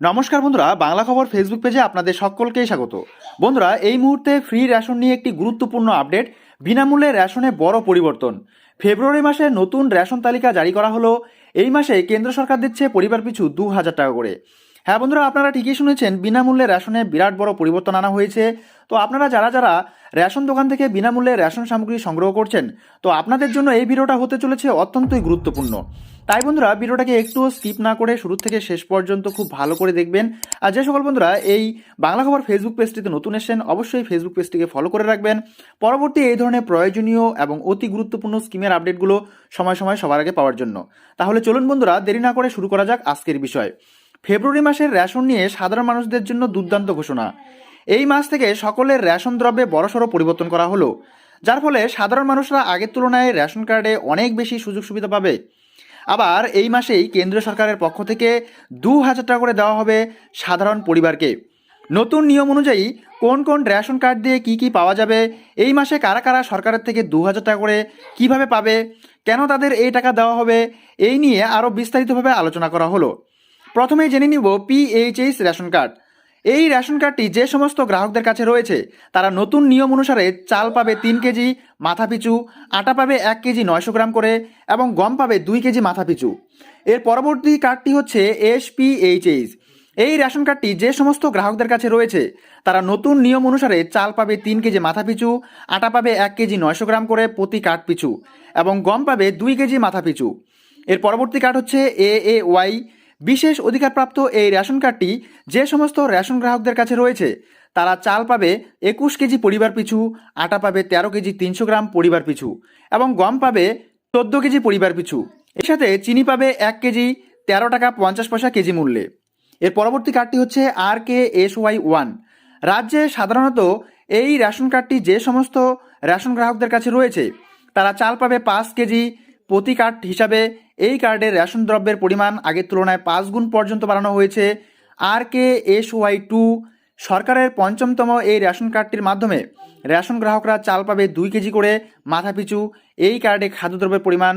নমস্কার বন্ধুরা, বাংলা খবর ফেসবুক পেজে আপনাদের সকলকেই স্বাগত। বন্ধুরা, এই মুহূর্তে ফ্রি রেশন নিয়ে একটি গুরুত্বপূর্ণ আপডেট। বিনামূল্যে রেশনে বড় পরিবর্তন। ফেব্রুয়ারি মাসে নতুন রেশন তালিকা জারি করা হলো। এই মাসে কেন্দ্র সরকার দিচ্ছে পরিবার পিছু 2,000 টাকা করে। হ্যাঁ বন্ধুরা, আপনারা ঠিকই শুনেছেন, বিনামূল্যে রেশনে বিরাট বড় পরিবর্তন আনা হয়েছে। তো আপনারা যারা যারা রেশন দোকান থেকে বিনামূল্যে রেশন সামগ্রী সংগ্রহ করছেন, তো আপনাদের জন্য এই ভিডিওটা হতে চলেছে অত্যন্তই গুরুত্বপূর্ণ। তাই বন্ধুরা, ভিডিওটাকে একটুও স্কিপ না করে শুরু থেকে শেষ পর্যন্ত খুব ভালো করে দেখবেন। আর যে সকল বন্ধুরা এই বাংলা খবর ফেসবুক পেজটিতে নতুন এসেছেন, অবশ্যই ফেসবুক পেজটিকে ফলো করে রাখবেন। পরবর্তী এই ধরনের প্রয়োজনীয় এবং অতি গুরুত্বপূর্ণ স্কিমের আপডেটগুলো সময় সময় সবার আগে পাওয়ার জন্য। তাহলে চলুন বন্ধুরা, দেরি না করে শুরু করা যাক আজকের বিষয়। ফেব্রুয়ারি মাসের রেশন নিয়ে সাধারণ মানুষদের জন্য দুর্দান্ত ঘোষণা। এই মাস থেকে সকলের রেশন দ্রব্যে বড়সড় পরিবর্তন করা হলো, যার ফলে সাধারণ মানুষরা আগের তুলনায় রেশন কার্ডে অনেক বেশি সুযোগ সুবিধা পাবে। আবার এই মাসেই কেন্দ্রীয় সরকারের পক্ষ থেকে 2,000 টাকা করে দেওয়া হবে সাধারণ পরিবারকে। নতুন নিয়ম অনুযায়ী কোন কোন রেশন কার্ড দিয়ে কি কি পাওয়া যাবে, এই মাসে কারা কারা সরকারের থেকে 2,000 টাকা করে কিভাবে পাবে, কেন তাদের এই টাকা দেওয়া হবে, এই নিয়ে আরও বিস্তারিতভাবে আলোচনা করা হলো। প্রথমেই জেনে নিব PHS রেশন কার্ড। এই রেশন কার্ডটি যে সমস্ত গ্রাহকদের কাছে রয়েছে, তারা নতুন নিয়ম অনুসারে চাল পাবে 3 কেজি মাথাপিছু, আটা পাবে 1 কেজি 900 গ্রাম করে, এবং গম পাবে 2 কেজি মাথাপিছু। এর পরবর্তী কার্ডটি হচ্ছে SPHS। এই রেশন কার্ডটি যে সমস্ত গ্রাহকদের কাছে রয়েছে, তারা নতুন নিয়ম অনুসারে চাল পাবে 3 কেজি মাথাপিছু, আটা পাবে 1 কেজি 900 গ্রাম করে প্রতি কার্ড পিছু, এবং গম পাবে 2 কেজি মাথাপিছু। এর পরবর্তী কার্ড হচ্ছে AAY। বিশেষ অধিকারপ্রাপ্ত এই রেশন কার্ডটি যে সমস্ত রেশন গ্রাহকদের কাছে রয়েছে, তারা চাল পাবে 21 কেজি পরিবার পিছু, আটা পাবে 13 কেজি 300 গ্রাম পরিবার পিছু, এবং গম পাবে 14 কেজি পরিবার পিছু। এর সাথে চিনি পাবে 1 কেজি 13 টাকা 50 পয়সা কেজি মূল্যে। এর পরবর্তী কার্ডটি হচ্ছে RKSY1। রাজ্যে সাধারণত এই রেশন কার্ডটি যে সমস্ত রেশন গ্রাহকদের কাছে রয়েছে, তারা চাল পাবে 5 কেজি প্রতি কার্ড হিসাবে। এই কার্ডের রেশন দ্রব্যের পরিমাণ আগের তুলনায় 5 গুণ পর্যন্ত বাড়ানো হয়েছে। RKSY2 সরকারের পঞ্চমতম এই রেশন কার্ডটির মাধ্যমে রেশন গ্রাহকরা চাল পাবে 2 কেজি করে মাথাপিছু। এই কার্ডে খাদ্যদ্রব্যের পরিমাণ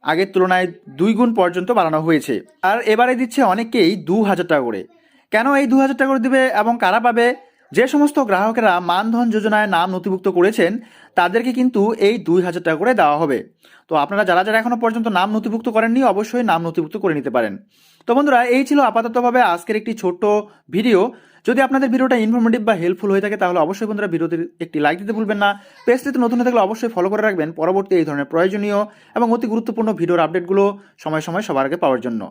আগের তুলনায় 2 গুণ পর্যন্ত বাড়ানো হয়েছে। আর এবারে দিচ্ছে অনেককেই 2,000 টাকা করে। কেন এই 2,000 টাকা করে দিবে এবং কারা পাবে? যে সমস্ত গ্রাহকেরা মানধন যোজনায় নাম নথিভুক্ত করেছেন, তাদেরকে কিন্তু এই 2,000 টাকা করে দেওয়া হবে। তো আপনারা যারা যারা এখনো পর্যন্ত নাম নথিভুক্ত করেননি, অবশ্যই নাম নথিভুক্ত করে নিতে পারেন। তো বন্ধুরা, এই ছিল আপাততভাবে আজকের একটি ছোট্ট ভিডিও। যদি আপনাদের ভিডিওটা ইনফরমেটিভ বা হেল্পফুল হয়ে থাকে, তাহলে অবশ্যই বন্ধুরা ভিডিওতে একটি লাইক দিতে ভুলবেন না। পেজটিতে নতুন হয়ে থাকলে অবশ্যই ফলো করে রাখবেন পরবর্তী এই ধরনের প্রয়োজনীয় এবং অতি গুরুত্বপূর্ণ ভিডিওর আপডেটগুলো সময় সময় সবার আগে পাওয়ার জন্য।